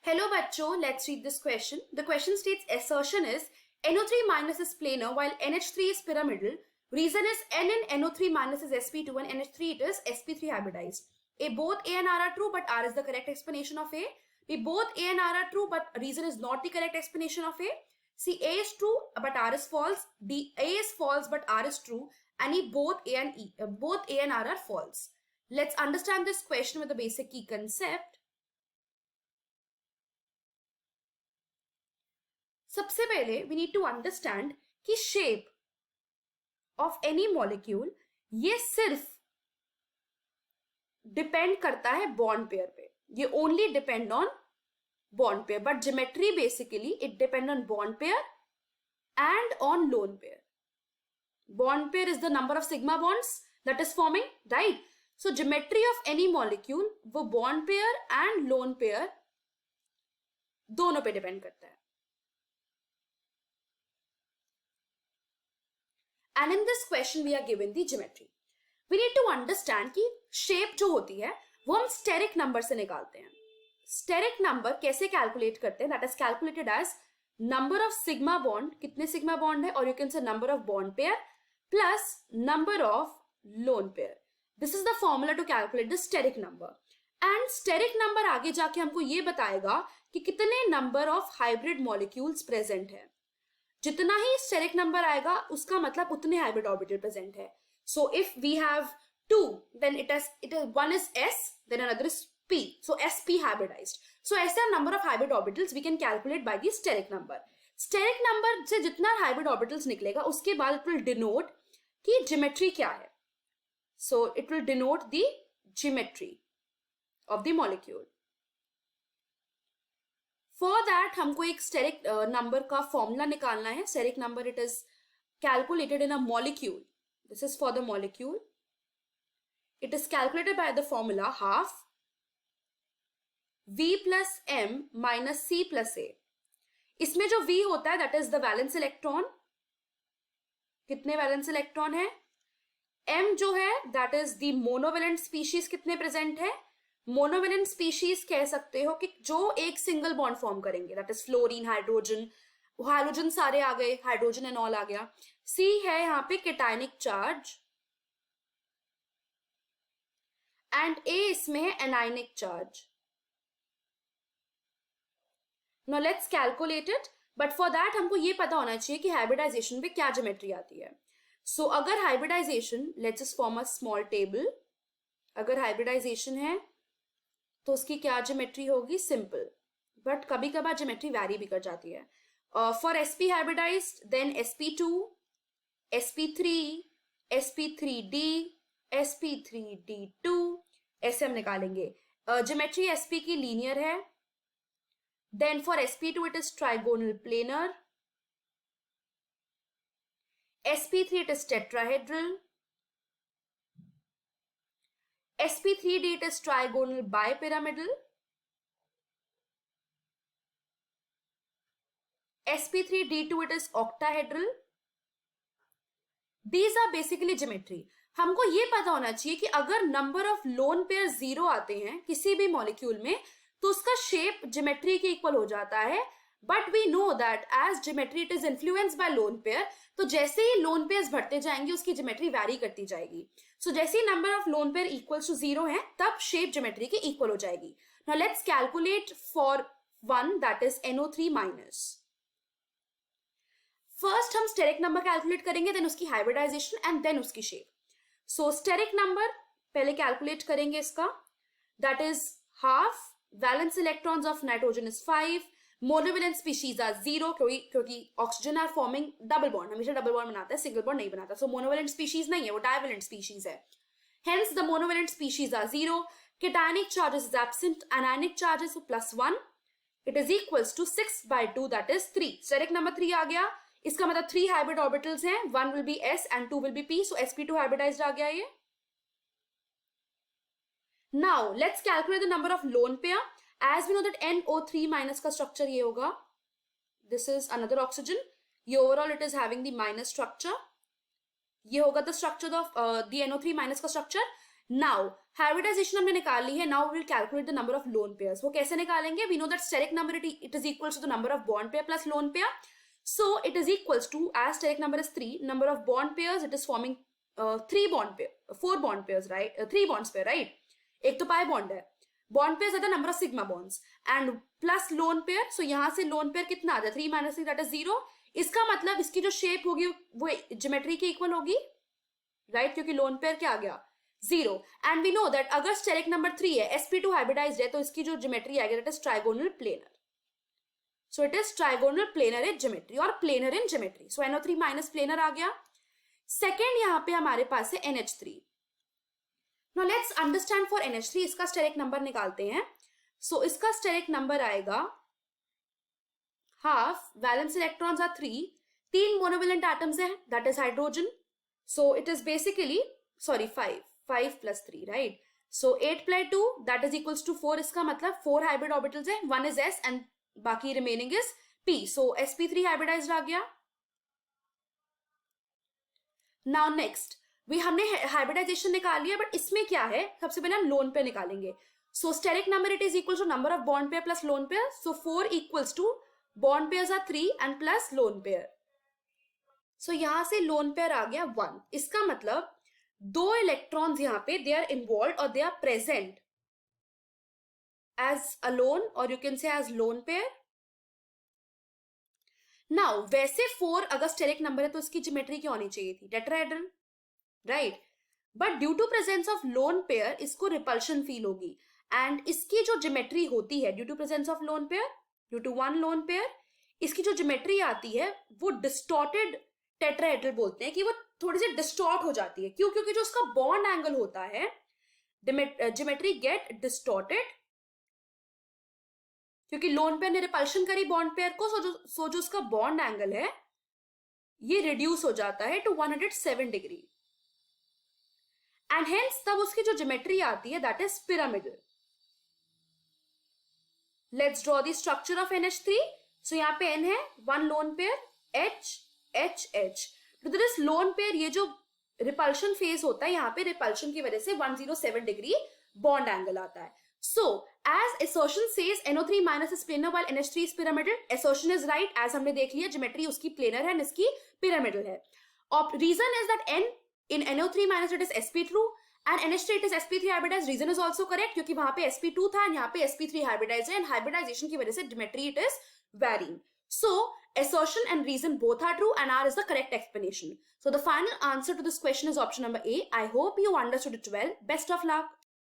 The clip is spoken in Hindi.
Hello बच्चों, let's read this question. The question states assertion is NO3 minus is planar while NH3 is pyramidal. Reason is N in NO3 minus is sp2 and NH3 it is sp3 hybridized. Both A and R are true, but R is the correct explanation of A. Both A and R are true, but reason is not the correct explanation of A. C, A is true, but R is false. D, A is false, but R is true. And E, both A and R are false. Let's understand this question with the basic key concept. सबसे पहले we need to understand कि shape of any molecule ये सिर्फ डिपेंड करता है बॉन्ड पेयर पे. ये only depend on bond pair, but geometry basically it depend on bond pair and on lone pair. Bond pair is the number of sigma bonds that is forming, right? So geometry of any molecule वो bond pair and lone pair दोनों पे डिपेंड करता है. And in this question we are given the geometry. We need to understand कि shape जो होती है वो हम steric number से निकालते हैं. Steric number कैसे calculate करते हैं? That is calculated as number of sigma bond, कितने sigma bond है, और you can say number of bond pair plus number of lone pair. This is the formula to calculate the steric number. And steric number आगे जाके हमको ये बताएगा कि कितने number of hybrid molecules present है. जितना ही स्टेरिक नंबर आएगा उसका मतलब उतने हाइब्रिड ऑर्बिटल प्रेजेंट है. So if we have 2 then it is one is s then another is p, so sp hybridised. So ऐसे number of hybrid orbitals we can calculate by the steric number. Steric number से जितना हाइब्रिड ऑर्बिटल्स निकलेगा उसके बाद इट विल डिनोट कि ज्योमेट्री क्या है. So it will denote the geometry of the molecule. For that हमको एक स्टेरिक नंबर का फॉर्मूला निकालना है. Steric number it is calculated in a molecule. This is for the molecule. It is calculated by the formula half V plus M minus C plus A. इसमें जो V होता है that is the valence electron. कितने वैलेंस इलेक्ट्रॉन है? M जो है that is the monovalent species कितने प्रेजेंट है. मोनोवेलेंट स्पीशीज कह सकते हो कि जो एक सिंगल बॉन्ड फॉर्म करेंगे, that is fluorine, hydrogen, hydrogen सारे आ गए, हाइड्रोजन एंड ऑल आ गया. सी है यहाँ पे केटायनिक चार्ज एंड ए इसमें है anionic charge. Now let's calculate it, but for that हमको ये पता होना चाहिए कि हाइब्रिडाइजेशन पे क्या ज्योमेट्री आती है. सो अगर hybridization, let's just form a small table. अगर हाइब्रिडाइजेशन है तो उसकी क्या ज्योमेट्री होगी? सिंपल, बट कभी कभार ज्योमेट्री वैरी भी कर जाती है. For sp hybridised then sp2, sp3, sp3d, sp3d2 ऐसे हम निकालेंगे. ज्योमेट्री sp की लीनियर है. Then for sp2 it is trigonal planar. sp3 it is tetrahedral. sp3d it is trigonal bipyramidal. sp3d2 it is octahedral. These are basically geometry. हमको ये पता होना चाहिए कि अगर नंबर ऑफ लोन पेयर 0 आते हैं किसी भी मॉलिक्यूल में तो उसका शेप ज्योमेट्री के इक्वल हो जाता है. But we know that as geometry it is influenced by lone pair. तो जैसे ही लोन पेयर्स बढ़ते जाएंगे उसकी ज्योमेट्री वैरी करती जाएगी. सो जैसे ही number of lone pair equals to 0 है तब शेप ज्योमेट्री के इक्वल हो जाएगी. Now let's calculate for one that is NO3 minus. First हम स्टेरिक नंबर कैलकुलेट करेंगे, देन उसकी हाइब्रिडाइजेशन एंड देन उसकी शेप. सो स्टेरिक नंबर पहले कैलकुलेट करेंगे इसका. That is half. Valence electrons of nitrogen is 5. Monovalent species are 0 क्योंकि oxygen are forming double bond. हमेशा डबल बॉन्ड बनाता है, सिंगल बॉन्ड नहीं बनाता. सो मोनोवेलेंट स्पीशीज नहीं है, वो डाइवेलेंट स्पीशीज है. Hence the monovalent species are 0. Cationic charges is absent. Anionic charges +1. It is equals to 6/2 that is 3. Steric number 3 आ गया. इसका मतलब 3 हाइब्रिड ऑर्बिटल्स हैं. 1 will be s and 2 will be p. So sp2 hybridised आ गया ये. Now let's calculate the number of lone pair. As we know that NO3 minus का structure ये होगा. This is another oxygen. ये overall it is having the minus structure. ये होगा the structure of the NO3 minus का structure. नाउ हाइब्रिडाइजेशन हमने निकाल ली है. Now we will calculate the number of lone pairs. वो कैसे निकालेंगे? We know that steric number it is equals to the number of bond pair plus lone pair. So it is equals to, as steric number is 3, number of bond pairs, it is forming 4 bond pairs, right? 3 bonds pair, right? एक तो pi bond है. Bond pairs are the number of sigma bonds and plus lone pair. So यहाँ से lone pair कितना आ जाए? 3 minus 3, that is 0. इसका मतलब इसकी जो shape होगी वो ज्योमेट्री के इक्वल होगी, right? क्योंकि lone pair क्या आ गया? 0. And we know that अगर steric number 3 है, sp2 hybridized है, तो इसकी जो ज्योमेट्री आएगी that is trigonal planar. So it is trigonal planar in geometry और planar in geometry. So NO3 minus planar आ गया. Second यहाँ पे हमारे पास है NH3. Now let's understand for NH3 इसका steric number निकालते हैं. So इसका steric number आएगा half, valence electrons are 3, 3 monovalent atoms है, that is hydrogen. So it is basically, sorry 5 plus 3, right? So 8 plus 2, that is equals to 4. इसका मतलब 4 hybrid orbitals है, 1 is S and बाकी remaining is P. So sp3 hybridised आ गया. नाउ नेक्स्ट हमने हाइब्रिडाइजेशन निकाल लिया, बट इसमें क्या है? सबसे पहले हम लोन पेयर निकालेंगे. So steric number it is equal to number of bond pair plus lone pair. So 4 equals to bond pairs are 3 and plus lone pair. So यहां से लोन पेयर आ गया 1. इसका मतलब 2 इलेक्ट्रॉन्स यहाँ पे दे आर इन्वॉल्व और they are present as alone or you can say as lone pair. Now वैसे 4 अगर स्टेरिक नंबर है तो इसकी ज्योमेट्री क्या होनी चाहिए थी? Tetrahedral, right? But due to presence of lone pair इसको रिपल्शन फील होगी एंड इसकी जो ज्योमेट्री होती है due to presence of lone pair, due to one lone pair, इसकी जो ज्योमेट्री आती है वो डिस्टॉर्टेड टेट्राहेड्रल बोलते हैं कि वो थोड़ी सी डिस्टॉर्ट हो जाती है. क्यों? क्योंकि जो उसका बॉन्ड एंगल होता है ज्योमेट्री गेट डिस्टॉर्टेड, क्योंकि लोन पेयर ने रिपल्शन करी बॉन्ड पेयर को. सो जो उसका बॉन्ड एंगल है ये रिड्यूस हो जाता है टू 107 डिग्री एंड हेंस तब उसकी जो ज्योमेट्री आती है that is pyramidal. Let's draw the structure of NH3. सो यहाँ पे N है, 1 lone pair, H H H. तो दिस लोन पेयर ये जो रिपल्शन फेज होता है यहाँ पे रिपल्शन की वजह से 107 डिग्री बॉन्ड एंगल आता है. So, as assertion says NO3 minus is planar while NH3 is pyramidal, assertion is right as हमने देख लिया ज्योमेट्री उसकी planar है, इसकी pyramidal है. और reason is that N in NO3 minus it is sp2 and NH3 it is sp3 hybridized. Reason is also correct क्योंकि वहां पे sp2 था और यहाँ पे sp3 hybridized है and hybridization की वजह से geometry it is varying. So, assertion and reason both are true and R is the correct explanation. So, the final answer to this question is option number A. I hope you understood it well. Best of luck.